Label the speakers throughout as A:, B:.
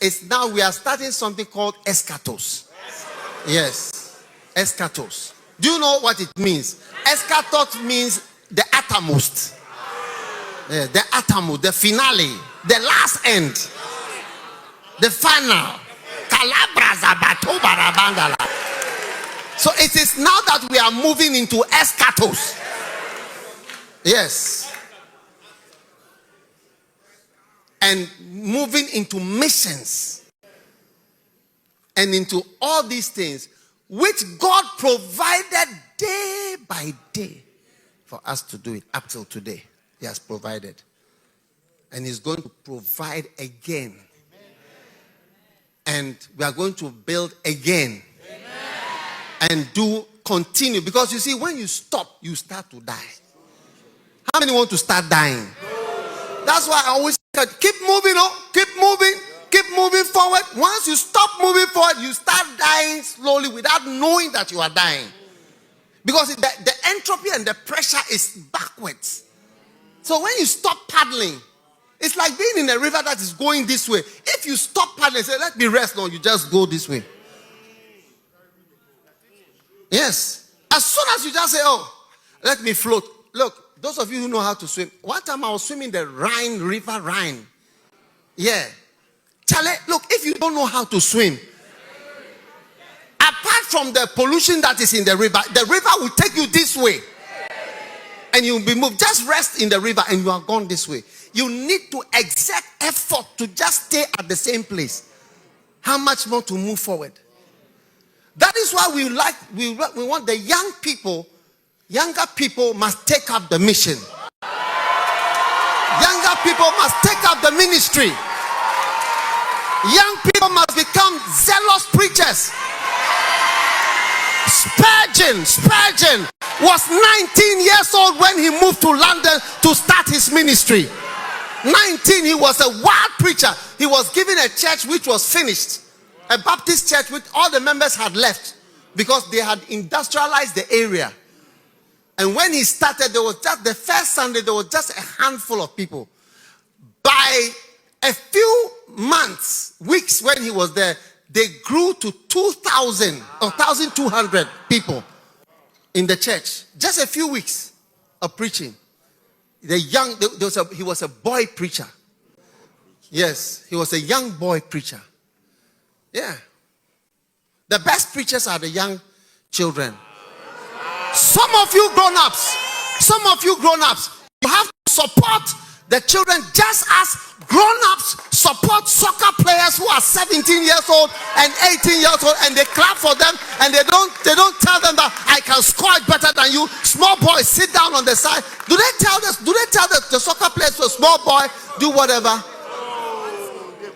A: it's now we are starting something called Escatos. Yes, Escatos. Do you know what it means? Escatos means the uttermost. Yeah, the uttermost, the finale, the last end, the final. So it is now that we are moving into Escatos. Yes. And moving into missions. And into all these things which God provided day by day for us to do it up till today. He has provided. And He's going to provide again. And we are going to build again. And continue. Because you see, when you stop, you start to die. How many want to start dying? That's why I always say, keep moving on, keep moving forward. Once you stop moving forward, you start dying slowly without knowing that you are dying. Because the entropy and the pressure is backwards. So when you stop paddling, it's like being in a river that is going this way. If you stop paddling, say, let me rest, no, you just go this way. Yes. As soon as you just say, oh, let me float. Look, those of you who know how to swim. One time I was swimming the River Rhine. Yeah. Charlie, look, if you don't know how to swim, apart from the pollution that is in the river will take you this way. And you'll be moved. Just rest in the river and you are gone this way. You need to exert effort to just stay at the same place. How much more to move forward? That is why we want the younger people must take up the mission. Younger people must take up the ministry. Young people must become zealous preachers. Spurgeon was 19 years old when he moved to London to start his ministry. 19, he was a wild preacher. He was given a church which was finished. A Baptist church which all the members had left because they had industrialized the area. And when he started, there was just the first Sunday, there was just a handful of people. By a few months, weeks when he was there, they grew to 2,000 or 1,200 people in the church. Just a few weeks of preaching. He was a boy preacher. Yes, he was a young boy preacher. Yeah. The best preachers are the young children. Some of you grown-ups, you have to support the children just as grown-ups support soccer players who are 17 years old and 18 years old, and they clap for them, and they don't tell them that I can score it better than you. Small boys, sit down on the side. Do they tell the soccer players to a small boy, do whatever?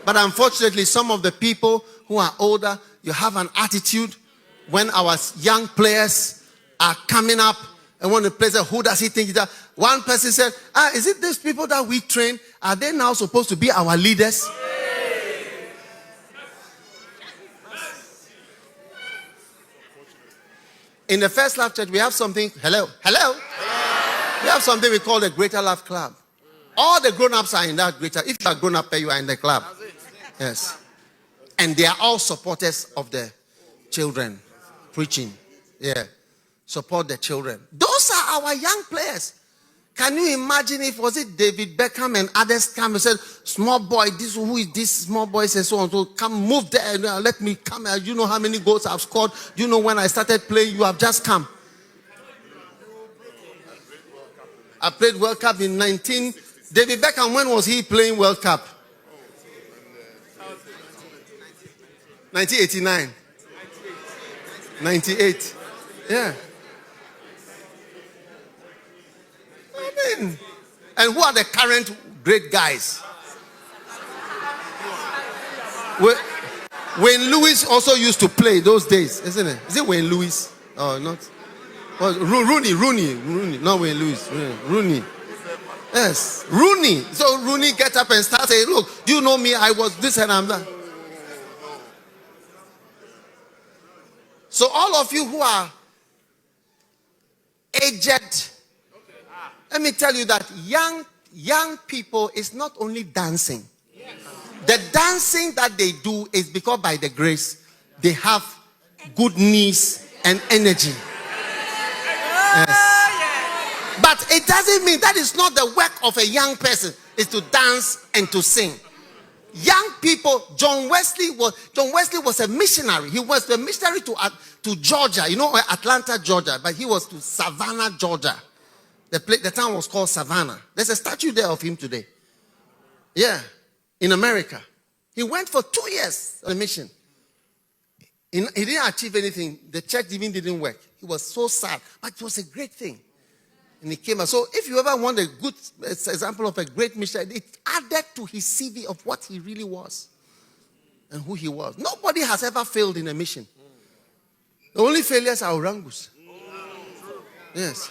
A: But unfortunately, some of the people who are older, you have an attitude when our young players are coming up and want to play. Who does he think that? One person said, is it these people that we train? Are they now supposed to be our leaders? In the First Love Church, we have something. Hello. We have something we call the Greater Love Club. All the grown-ups are in that greater. If you are grown up, you are in the club. Yes. And they are all supporters of the children preaching. Yeah. Support the children. Those are our young players. Can you imagine if was it David Beckham and others come and said, small boy, who is this small boy, says so and so, come move there, let me come. You know how many goals I've scored? You know when I started playing, you have just come. I played World Cup in 19. David Beckham, when was he playing World Cup? 1989. 98. Yeah. And who are the current great guys? Wayne Lewis also used to play those days, isn't it? Is it Wayne Lewis? Oh, not. Oh, Rooney. Not Wayne Lewis. Rooney. Yes, Rooney. So Rooney get up and start saying, look, do you know me? I was this and I'm that. So all of you who are aged, let me tell you that young people is not only dancing. The dancing that they do is because by the grace they have good knees and energy. Yes. But it doesn't mean that is not the work of a young person, is to dance and to sing. Young people, John Wesley was a missionary. He was a missionary to Georgia, Atlanta, Georgia, but he was to Savannah, Georgia. The town was called Savannah. There's a statue there of him today. Yeah, in America. He went for 2 years on a mission. He didn't achieve anything. The church even didn't work. He was so sad, but it was a great thing. And he came out. So if you ever want a good example of a great missionary, it added to his CV of what he really was and who he was. Nobody has ever failed in a mission. The only failures are orangus. Yes.